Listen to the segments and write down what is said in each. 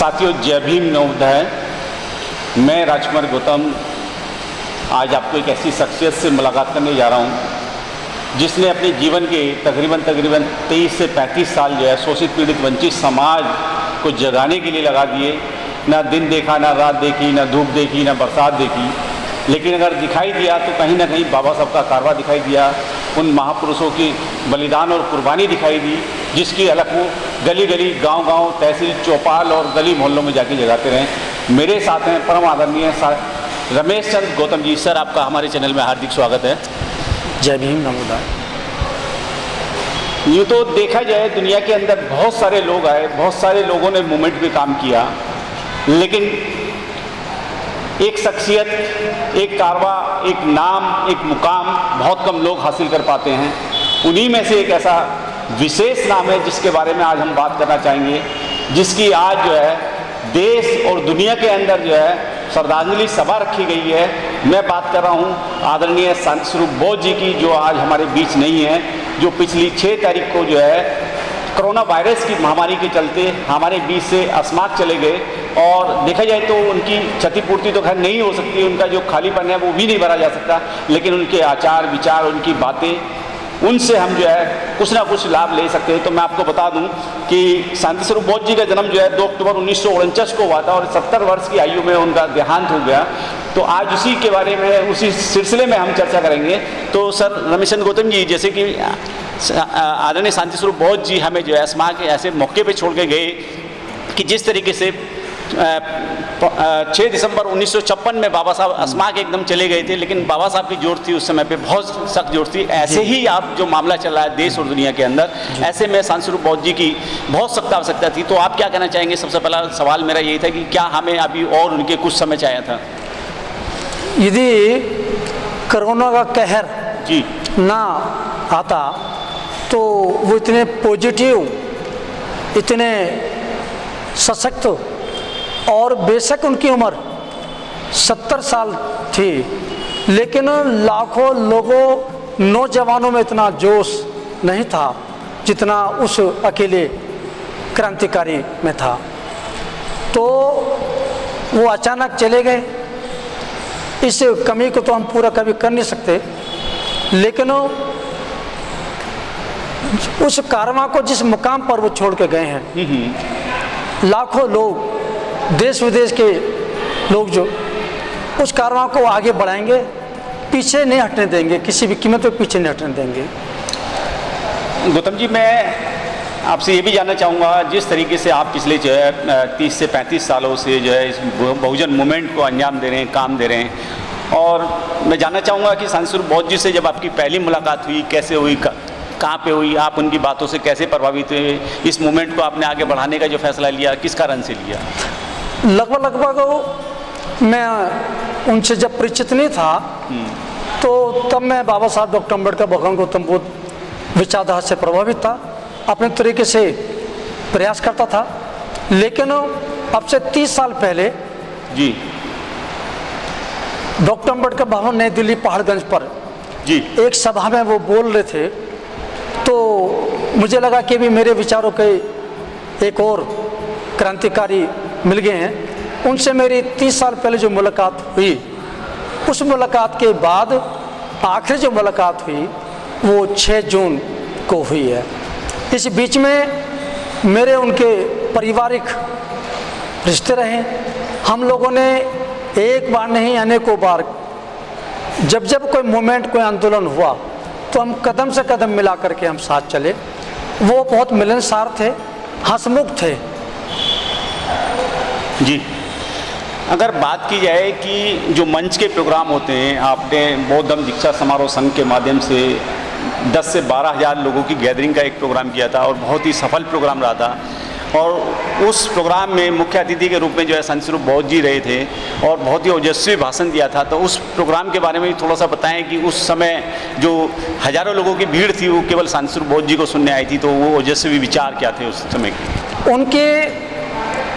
साथियों, जय भीम नवोदय। मैं राजकुमार गौतम आज आपको एक ऐसी शख्सियत से मुलाकात करने जा रहा हूं जिसने अपने जीवन के तकरीबन 23 से 35 साल जो है शोषित पीड़ित वंचित समाज को जगाने के लिए लगा दिए। ना दिन देखा, ना रात देखी, ना धूप देखी, ना बरसात देखी, लेकिन अगर दिखाई दिया तो कहीं ना कहीं बाबा साहब का कारवा दिखाई दिया, उन महापुरुषों की बलिदान और कुर्बानी दिखाई दी, जिसकी अलग वो गली गली, गांव-गांव, तहसील, चौपाल और गली मोहल्लों में जाके जगाते रहे। मेरे साथ हैं परम आदरणीय रमेश चंद्र गौतम जी। सर, आपका हमारे चैनल में हार्दिक स्वागत है। जय भीम नवोदय। यूँ तो देखा जाए दुनिया के अंदर बहुत सारे लोग आए, बहुत सारे लोगों ने मूवमेंट में काम किया, लेकिन एक शख्सियत, एक कारवा, एक नाम, एक मुकाम बहुत कम लोग हासिल कर पाते हैं। उन्हीं में से एक ऐसा विशेष नाम है जिसके बारे में आज हम बात करना चाहेंगे, जिसकी आज जो है देश और दुनिया के अंदर जो है श्रद्धांजलि सभा रखी गई है। मैं बात कर रहा हूँ आदरणीय शांति स्वरूप बोस जी की, जो आज हमारे बीच नहीं है, जो पिछली 6 तारीख को जो है कोरोना वायरस की महामारी के चलते हमारे बीच से अस्माक चले गए। और देखा जाए तो उनकी क्षतिपूर्ति तो खैर नहीं हो सकती, उनका जो खालीपन है वो भी नहीं भरा जा सकता, लेकिन उनके आचार विचार, उनकी बातें, उनसे हम जो है कुछ ना कुछ लाभ ले सकते हैं। तो मैं आपको बता दूं कि शांति स्वरूप बोस जी का जन्म जो है 2 अक्टूबर 1949 को हुआ था और 70 वर्ष की आयु में उनका देहांत हो गया। तो आज उसी के बारे में, उसी सिलसिले में हम चर्चा करेंगे। तो सर रमेश चंद्र गौतम जी, जैसे कि आदरणीय शांति स्वरूप बोस जी हमें जो है अस्माक के ऐसे मौके पर छोड़ के गए कि जिस तरीके से 6 दिसंबर 1956 में बाबा साहब अस्माक एकदम चले गए थे, लेकिन बाबा साहब की जोर थी उस समय पे, बहुत सख्त जोर थी। ऐसे ही आप जो मामला चल रहा है देश और दुनिया के अंदर, ऐसे में शांति स्वरूप बोस जी की बहुत सख्त आवश्यकता थी। तो आप क्या कहना चाहेंगे? सबसे पहला सवाल मेरा यही था कि क्या हमें अभी और उनके कुछ समय चाहिए था? यदि कोरोना का कहर जी ना आता तो वो इतने पॉजिटिव, इतने सशक्त, और बेशक उनकी उम्र 70 साल थी, लेकिन लाखों लोगों, नौजवानों में इतना जोश नहीं था जितना उस अकेले क्रांतिकारी में था। तो वो अचानक चले गए। इस कमी को तो हम पूरा कभी कर नहीं सकते, लेकिन उस कारवां को जिस मुकाम पर वो छोड़ के गए हैं, लाखों लोग, देश विदेश के लोग जो उस कारवां को आगे बढ़ाएंगे, पीछे नहीं हटने देंगे, किसी भी कीमत पे पीछे नहीं हटने देंगे। गौतम जी, मैं आपसे ये भी जानना चाहूँगा, जिस तरीके से आप पिछले जो है 30 से 35 सालों से जो है इस बहुजन मूवमेंट को अंजाम दे रहे हैं, काम दे रहे हैं, और मैं जानना चाहूँगा कि शांति स्वरूप बोस जी से जब आपकी पहली मुलाकात हुई, कैसे हुई, कहाँ पे हुई, आप उनकी बातों से कैसे प्रभावित हुए, इस मूवमेंट को आपने आगे बढ़ाने का जो फैसला लिया किस कारण से लिया? लगभग मैं उनसे जब परिचित नहीं था तो तब मैं बाबा साहब डॉक्टर अम्बेडकर, भगवान गौतम बुद्ध विचारधारा से प्रभावित था, अपने तरीके से प्रयास करता था। लेकिन अब से 30 साल पहले जी डॉक्टर अम्बेडकर भवन नई दिल्ली पहाड़गंज पर जी एक सभा में वो बोल रहे थे, तो मुझे लगा कि भी मेरे विचारों के एक और क्रांतिकारी मिल गए हैं। उनसे मेरी 30 साल पहले जो मुलाकात हुई, उस मुलाकात के बाद आखिरी जो मुलाकात हुई वो 6 जून को हुई है। इस बीच में मेरे उनके पारिवारिक रिश्ते रहे। हम लोगों ने एक बार नहीं अनेकों बार, जब जब कोई मूवमेंट, कोई आंदोलन हुआ तो हम कदम से कदम मिला करके हम साथ चले। वो बहुत मिलनसार थे, हंसमुख थे। जी, अगर बात की जाए कि जो मंच के प्रोग्राम होते हैं, आपने बौद्ध धम्म दीक्षा समारोह संघ के माध्यम से 10 से 12 हज़ार लोगों की गैदरिंग का एक प्रोग्राम किया था और बहुत ही सफल प्रोग्राम रहा था। और उस प्रोग्राम में मुख्य अतिथि के रूप में जो है शांति स्वरूप बोस जी रहे थे और बहुत ही ओजस्वी भाषण दिया था। तो उस प्रोग्राम के बारे में भी थोड़ा सा बताएं कि उस समय जो हज़ारों लोगों की भीड़ थी वो केवल शांति स्वरूप बोस जी को सुनने आई थी, तो वो ओजस्वी विचार क्या थे उस समय के? उनके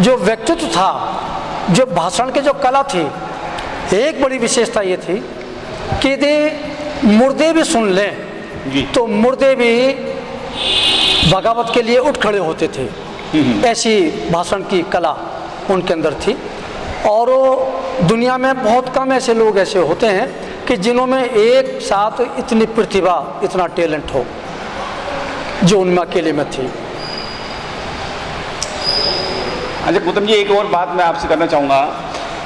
जो व्यक्तित्व था, जो भाषण की जो कला थी, एक बड़ी विशेषता ये थी कि यदि मुर्दे भी सुन लें तो मुर्दे भी बगावत के लिए उठ खड़े होते थे। ऐसी भाषण की कला उनके अंदर थी। और दुनिया में बहुत कम ऐसे लोग ऐसे होते हैं कि जिन्होंने एक साथ इतनी प्रतिभा, इतना टैलेंट हो, जो उनमें अकेले में थी। अच्छा गौतम जी, एक और बात मैं आपसे करना चाहूँगा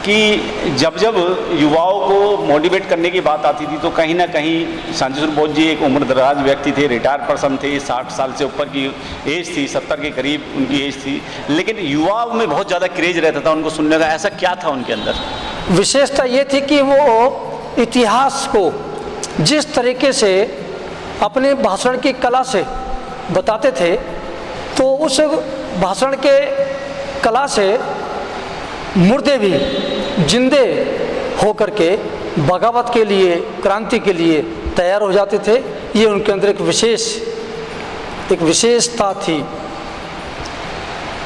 कि जब जब युवाओं को मोटिवेट करने की बात आती थी तो कहीं ना कहीं शांति स्वरूप बोस जी एक उम्रदराज व्यक्ति थे, रिटायर्ड पर्सन थे, 60 साल से ऊपर की एज थी, 70 के करीब उनकी एज थी, लेकिन युवाओं में बहुत ज़्यादा क्रेज रहता था उनको सुनने का। ऐसा क्या था उनके अंदर? विशेषता ये थी कि वो इतिहास को जिस तरीके से अपने भाषण की कला से बताते थे, तो उस भाषण के कला से मुर्दे भी जिंदे होकर के बगावत के लिए, क्रांति के लिए तैयार हो जाते थे। ये उनके अंदर एक विशेषता थी।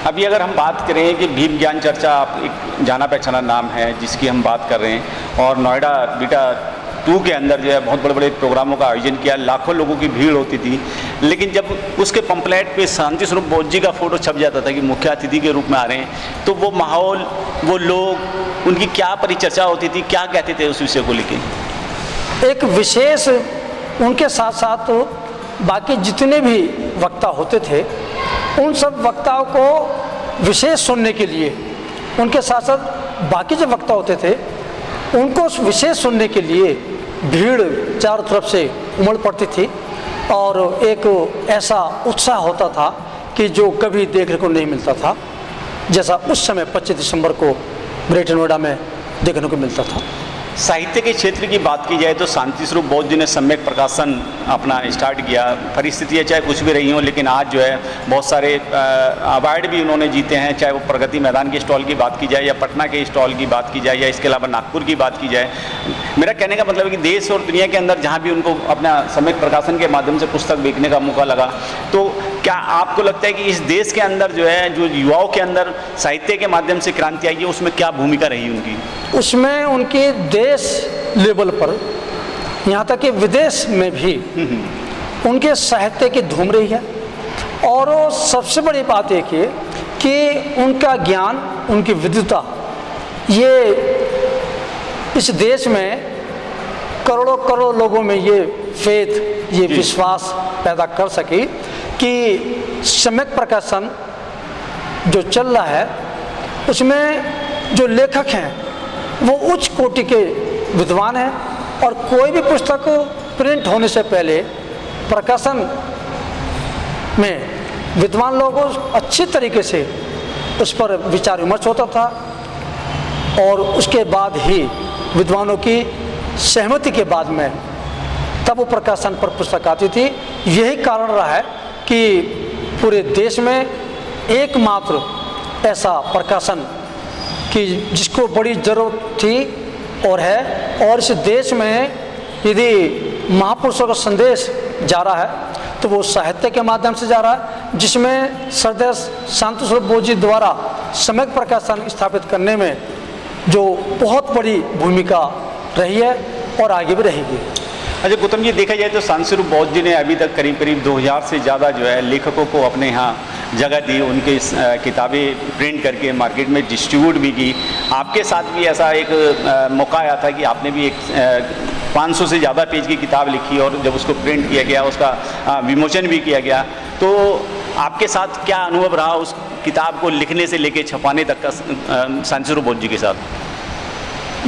अभी अगर हम बात करें कि भीम ज्ञान चर्चा एक जाना पहचाना नाम है जिसकी हम बात कर रहे हैं, और नोएडा बीटा 2 के अंदर जो है बहुत बड़े बड़े प्रोग्रामों का आयोजन किया, लाखों लोगों की भीड़ होती थी, लेकिन जब उसके पंपलेट पे शांति स्वरूप बोस जी का फोटो छप जाता था कि मुख्य अतिथि के रूप में आ रहे हैं, तो वो माहौल, वो लोग, उनकी क्या परिचर्चा होती थी, क्या कहते थे उस विषय को लेकर? एक विशेष, उनके साथ साथ बाकी जितने भी वक्ता होते थे, उन सब वक्ताओं को विशेष सुनने के लिए, उनके साथ साथ बाकी जो वक्ता होते थे उनको विशेष सुनने के लिए भीड़ चारों तरफ से उमड़ पड़ती थी, और एक ऐसा उत्साह होता था कि जो कभी देखने को नहीं मिलता था, जैसा उस समय 25 दिसंबर को ग्रेटर नोएडा में देखने को मिलता था। साहित्य के क्षेत्र की बात की जाए तो शांति स्वरूप बोस जी ने सम्यक प्रकाशन अपना स्टार्ट किया। परिस्थितियाँ चाहे कुछ भी रही हों, लेकिन आज जो है बहुत सारे अवार्ड भी उन्होंने जीते हैं, चाहे वो प्रगति मैदान के स्टॉल की बात की जाए या पटना के स्टॉल की बात की जाए या इसके अलावा नागपुर की बात की जाए। मेरा कहने का मतलब है कि देश और दुनिया के अंदर जहाँ भी उनको अपना सम्यक प्रकाशन के माध्यम से पुस्तक बेचने का मौका लगा, तो क्या आपको लगता है कि इस देश के अंदर जो है, जो युवाओं के अंदर साहित्य के माध्यम से क्रांति आई है, उसमें क्या भूमिका रही उनकी? उसमें उनकी देश लेवल पर, यहाँ तक कि विदेश में भी उनके साहित्य की धूम रही है। और सबसे बड़ी बात एक है कि उनका ज्ञान, उनकी विद्वता, ये इस देश में करोड़ों करोड़ों लोगों में ये फेथ, ये विश्वास पैदा कर सकी कि सम्यक प्रकाशन जो चल रहा है उसमें जो लेखक हैं वो उच्च कोटि के विद्वान हैं, और कोई भी पुस्तक प्रिंट होने से पहले प्रकाशन में विद्वान लोगों अच्छी तरीके से उस पर विचार विमर्श होता था, और उसके बाद ही विद्वानों की सहमति के बाद में तब वो प्रकाशन पर पुस्तक आती थी। यही कारण रहा है कि पूरे देश में एकमात्र ऐसा प्रकाशन कि जिसको बड़ी ज़रूरत थी और है, और इस देश में यदि महापुरुषों का संदेश जा रहा है तो वो साहित्य के माध्यम से जा रहा है, जिसमें श्रद्धेय शांति स्वरूप बोस जी द्वारा सम्यक प्रकाशन स्थापित करने में जो बहुत बड़ी भूमिका रही है और आगे भी रहेगी। अच्छा गौतम जी, देखा जाए तो शांति स्वरूप बोस जी ने अभी तक करीब करीब 2000 से ज़्यादा जो है लेखकों को अपने यहाँ जगह दी, उनकी किताबें प्रिंट करके मार्केट में डिस्ट्रीब्यूट भी की। आपके साथ भी ऐसा एक मौका आया था कि आपने भी एक 500 से ज़्यादा पेज की किताब लिखी, और जब उसको प्रिंट किया गया, उसका विमोचन भी किया गया, तो आपके साथ क्या अनुभव रहा उस किताब को लिखने से लेके छपाने तक का शांति स्वरूप बोस जी के साथ?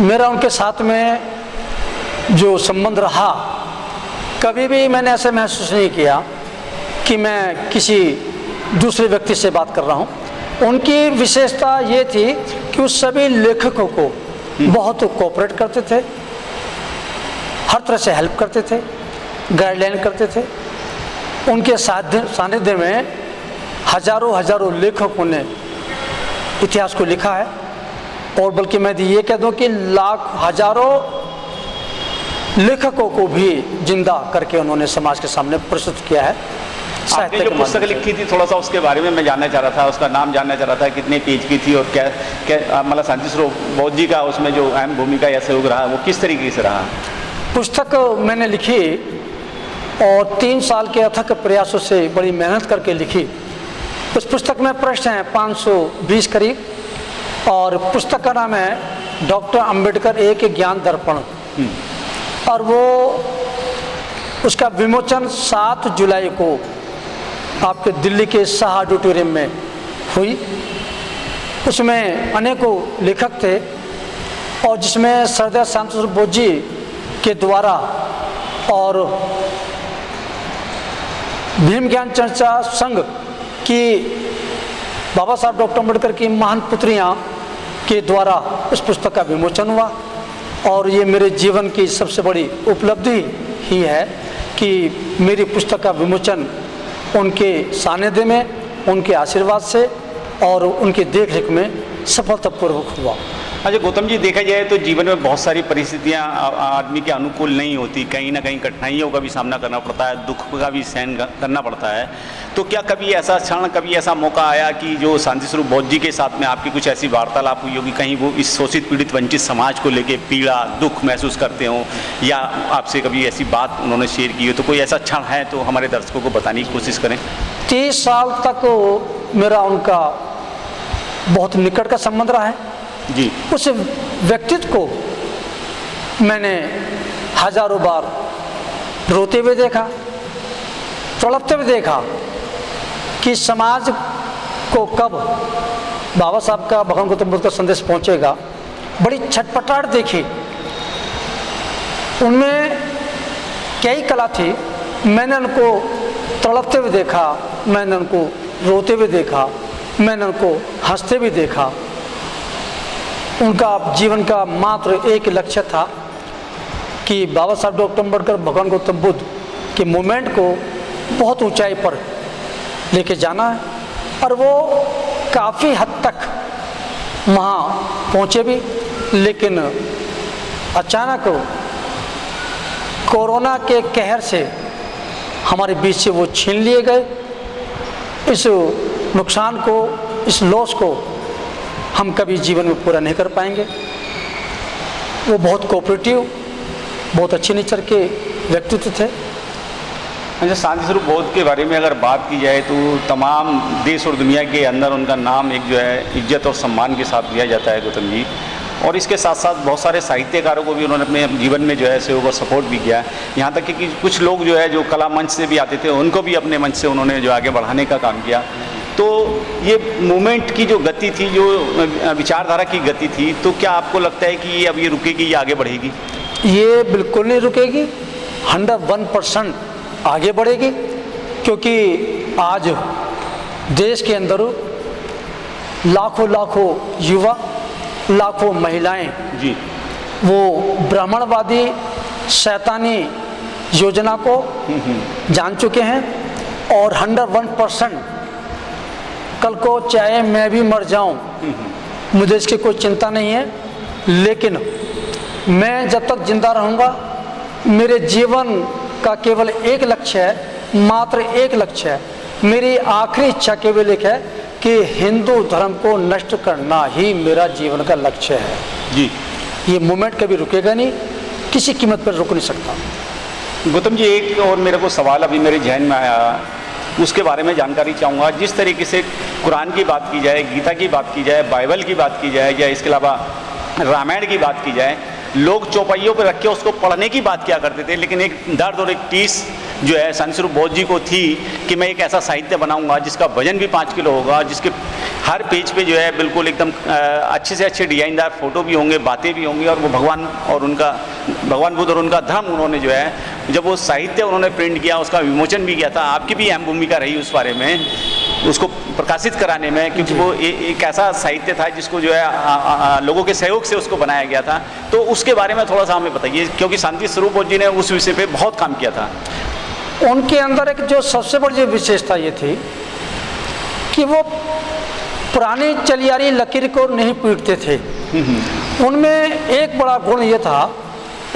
मेरा उनके साथ में जो संबंध रहा, कभी भी मैंने ऐसे महसूस नहीं किया कि मैं किसी दूसरे व्यक्ति से बात कर रहा हूँ। उनकी विशेषता ये थी कि वो सभी लेखकों को बहुत कोऑपरेट करते थे, हर तरह से हेल्प करते थे, गाइडलाइन करते थे। उनके सानिध्य में हजारों हजारों लेखकों ने इतिहास को लिखा है, और बल्कि मैं ये कह दूँ कि लाख हजारों लेखकों को भी जिंदा करके उन्होंने समाज के सामने प्रस्तुत किया है। आपने जो पुस्तक लिखी थी, थोड़ा सा उसके बारे में मैं जानना चाह रहा था, उसका नाम जानना चाह रहा था, कितने पेज की थी और क्या मतलब शांति स्वरूप बोस जी का उसमें जो अहम भूमिका या सहयोग रहा वो किस तरीके से रहा? पुस्तक मैंने लिखी और 3 साल के अथक प्रयासों से बड़ी मेहनत करके लिखी। उस पुस्तक में प्रश्न हैं 520 करीब, और पुस्तक का नाम है डॉक्टर अंबेडकर एक ज्ञान दर्पण। और वो उसका विमोचन 7 जुलाई को आपके दिल्ली के शाह ऑडिटोरियम में हुई। उसमें अनेकों लेखक थे और जिसमें सरदार श्याम चंद्र बोस जी के द्वारा और भीम ज्ञान चर्चा संघ की बाबा साहब डॉक्टर अम्बेडकर की महान पुत्रियां के द्वारा उस पुस्तक का विमोचन हुआ। और ये मेरे जीवन की सबसे बड़ी उपलब्धि ही है कि मेरी पुस्तक का विमोचन उनके सानिध्य में, उनके आशीर्वाद से और उनकी देखरेख में सफलतापूर्वक हुआ। अच्छा गौतम जी, देखा जाए तो जीवन में बहुत सारी परिस्थितियां आदमी के अनुकूल नहीं होती, कहीं ना कहीं कठिनाइयों का भी सामना करना पड़ता है, दुख का भी सहन करना पड़ता है। तो क्या कभी ऐसा क्षण, कभी ऐसा मौका आया कि जो शांति स्वरूप बौद्ध जी के साथ में आपकी कुछ ऐसी वार्तालाप हुई होगी, कहीं वो इस शोषित पीड़ित वंचित समाज को लेके पीड़ा दुख महसूस करते हों, या आपसे कभी ऐसी बात उन्होंने शेयर की हो? तो कोई ऐसा क्षण है तो हमारे दर्शकों को बताने की कोशिश करें। 30 साल तक मेरा उनका बहुत निकट का संबंध रहा है जी। उस व्यक्तित्व को मैंने हजारों बार रोते हुए देखा, तड़पते हुए देखा कि समाज को कब बाबा साहब का, भगवान गौतम बुद्ध का संदेश पहुंचेगा। बड़ी छटपटाहट देखी, उनमें क्या ही कला थी। मैंने उनको तड़पते हुए देखा, मैंने उनको रोते हुए देखा, मैंने उनको हंसते हुए देखा। उनका जीवन का मात्र एक लक्ष्य था कि बाबा साहब डॉक्टर अम्बेडकर, भगवान गौतम बुद्ध के मूवमेंट को बहुत ऊंचाई पर लेके जाना है। और वो काफ़ी हद तक वहाँ पहुँचे भी, लेकिन अचानक कोरोना के कहर से हमारे बीच से वो छीन लिए गए। इस नुकसान को, इस लॉस को हम कभी जीवन में पूरा नहीं कर पाएंगे। वो बहुत कोऑपरेटिव, बहुत अच्छे नेचर के व्यक्तित्व थे। अच्छा, शांति स्वरूप बौद्ध के बारे में अगर बात की जाए तो तमाम देश और दुनिया के अंदर उनका नाम एक जो है इज्जत और सम्मान के साथ लिया जाता है गौतम जी। और इसके साथ साथ बहुत सारे साहित्यकारों को भी उन्होंने अपने जीवन में जो है सहयोग और सपोर्ट भी किया। यहाँ तक कि कुछ लोग जो है जो कला मंच से भी आते थे, उनको भी अपने मंच से उन्होंने जो आगे बढ़ाने का काम किया। तो ये मूवमेंट की जो गति थी, जो विचारधारा की गति थी, तो क्या आपको लगता है कि ये अब ये रुकेगी या आगे बढ़ेगी? ये बिल्कुल नहीं रुकेगी, 101% आगे बढ़ेगी। क्योंकि आज देश के अंदर लाखों लाखों युवा, लाखों महिलाएं जी वो ब्राह्मणवादी शैतानी योजना को जान चुके हैं। और 101% कल को चाहे मैं भी मर जाऊं, मुझे इसकी कोई चिंता नहीं है, लेकिन मैं जब तक जिंदा रहूंगा, मेरे जीवन का केवल एक लक्ष्य है, मात्र एक लक्ष्य है, मेरी आखिरी इच्छा केवल एक है कि हिंदू धर्म को नष्ट करना ही मेरा जीवन का लक्ष्य है जी। ये मूवमेंट कभी रुकेगा नहीं, किसी कीमत पर रुक नहीं सकता। गौतम जी, एक और मेरे को सवाल अभी मेरे जहन में आया, उसके बारे में जानकारी चाहूँगा। जिस तरीके से कुरान की बात की जाए, गीता की बात की जाए, बाइबल की बात की जाए, या इसके अलावा रामायण की बात की जाए, लोग चौपाइयों पर रख के उसको पढ़ने की बात किया करते थे, लेकिन एक दर्द और एक टीस जो है शांति स्वरूप बौद्ध जी को थी कि मैं एक ऐसा साहित्य बनाऊंगा जिसका वजन भी 5 किलो होगा, जिसके हर पेज पे जो है बिल्कुल एकदम अच्छे से अच्छे डिजाइनदार फोटो भी होंगे, बातें भी होंगी, और वो भगवान बुद्ध और उनका धर्म उन्होंने जो है जब वो साहित्य उन्होंने प्रिंट किया, उसका विमोचन भी किया था। आपकी भी अहम भूमिका रही उस बारे में, उसको प्रकाशित कराने में, क्योंकि वो एक ऐसा साहित्य था जिसको जो है लोगों के सहयोग से उसको बनाया गया था। तो उसके बारे में थोड़ा सा हमें बताइए, क्योंकि शांति स्वरूप बौद्ध जी ने उस विषय पे बहुत काम किया था। उनके अंदर एक जो सबसे बड़ी विशेषता ये थी कि वो पुरानी चली आ रही लकीर को नहीं पीटते थे। उनमें एक बड़ा गुण ये था,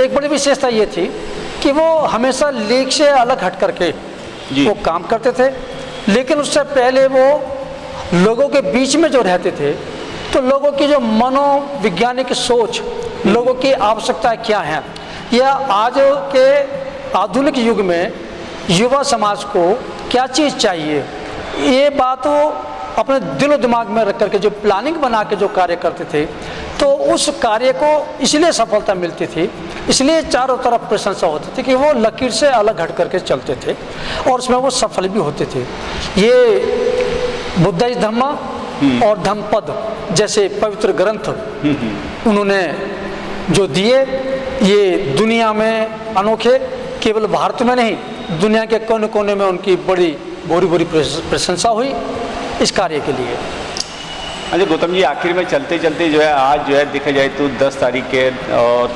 एक बड़ी विशेषता ये थी कि वो हमेशा लीक से अलग हट करके वो काम करते थे। लेकिन उससे पहले वो लोगों के बीच में जो रहते थे, तो लोगों की जो मनोवैज्ञानिक सोच, लोगों की आवश्यकताएं क्या हैं, या आज के आधुनिक युग में युवा समाज को क्या चीज़ चाहिए, ये बात वो अपने दिलो दिमाग में रख करके जो प्लानिंग बना के जो कार्य करते थे, तो उस कार्य को इसलिए सफलता मिलती थी, इसलिए चारों तरफ प्रशंसा होती थी कि वो लकीर से अलग हट करके चलते थे और उसमें वो सफल भी होते थे। ये बुद्धाइज धम्मा और धम्मपद जैसे पवित्र ग्रंथ उन्होंने जो दिए, ये दुनिया में अनोखे, केवल भारत में नहीं दुनिया के कोने कोने में उनकी बड़ी भूरी प्रशंसा हुई इस कार्य के लिए। अच्छा गौतम जी, आखिर में चलते चलते जो है आज जो है देखा जाए तो 10 तारीख के और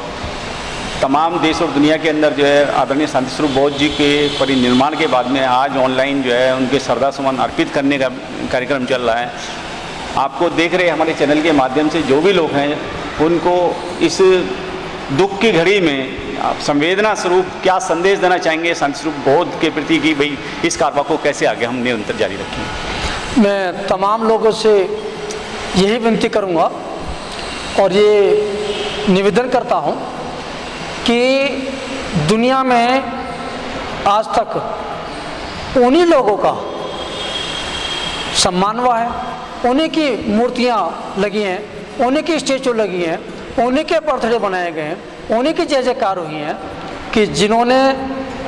तमाम देश और दुनिया के अंदर जो है आदरणीय शांति स्वरूप बौद्ध जी के परिनिर्माण के बाद में आज ऑनलाइन जो है उनके श्रद्धा सुमन अर्पित करने का कार्यक्रम चल रहा है। आपको देख रहे हमारे चैनल के माध्यम से जो भी लोग हैं उनको इस दुख की घड़ी में आप संवेदना स्वरूप क्या संदेश देना चाहेंगे शांति स्वरूप बौद्ध के प्रति कि भाई इस कारवा को कैसे आगे हम निरंतर जारी रखें? मैं तमाम लोगों से यही विनती करूंगा और ये निवेदन करता हूं कि दुनिया में आज तक उन्हीं लोगों का सम्मान हुआ है, उन्हीं की मूर्तियां लगी हैं, उन्हीं की स्टैचू लगी हैं, उन्हीं के बर्थडे बनाए गए हैं, उन्हीं की जय जयकार हुई हैं कि जिन्होंने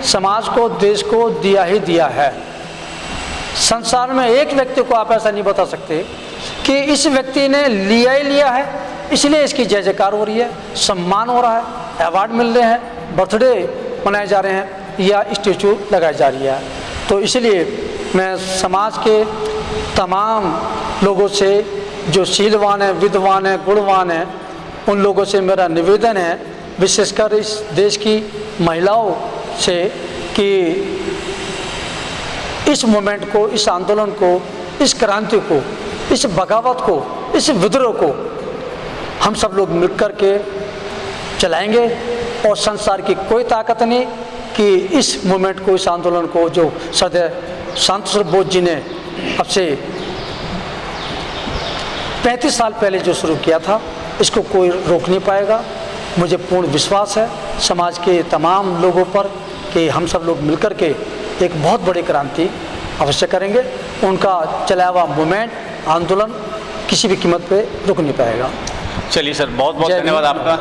समाज को, देश को दिया ही दिया है। संसार में एक व्यक्ति को आप ऐसा नहीं बता सकते कि इस व्यक्ति ने लिया ही लिया है इसलिए इसकी जय जयकार हो रही है, सम्मान हो रहा है, अवार्ड मिल रहे हैं, बर्थडे मनाए जा रहे हैं या स्टैचू लगाई जा रही है। तो इसलिए मैं समाज के तमाम लोगों से जो शीलवान है, विद्वान है, गुणवान है, उन लोगों से मेरा निवेदन है, विशेषकर इस देश की महिलाओं से, कि इस मूवमेंट को, इस आंदोलन को, इस क्रांति को, इस बगावत को, इस विद्रोह को हम सब लोग मिलकर के चलाएंगे और संसार की कोई ताकत नहीं कि इस मूवमेंट को, इस आंदोलन को जो सदैव शांति स्वरूप बौद्ध जी ने अब से 35 साल पहले जो शुरू किया था, इसको कोई रोक नहीं पाएगा। मुझे पूर्ण विश्वास है समाज के तमाम लोगों पर कि हम सब लोग मिलकर के एक बहुत बड़ी क्रांति अवश्य करेंगे। उनका चलाया हुआ मूवमेंट, आंदोलन किसी भी कीमत पे रुक नहीं पाएगा। चलिए सर, बहुत बहुत धन्यवाद आपका।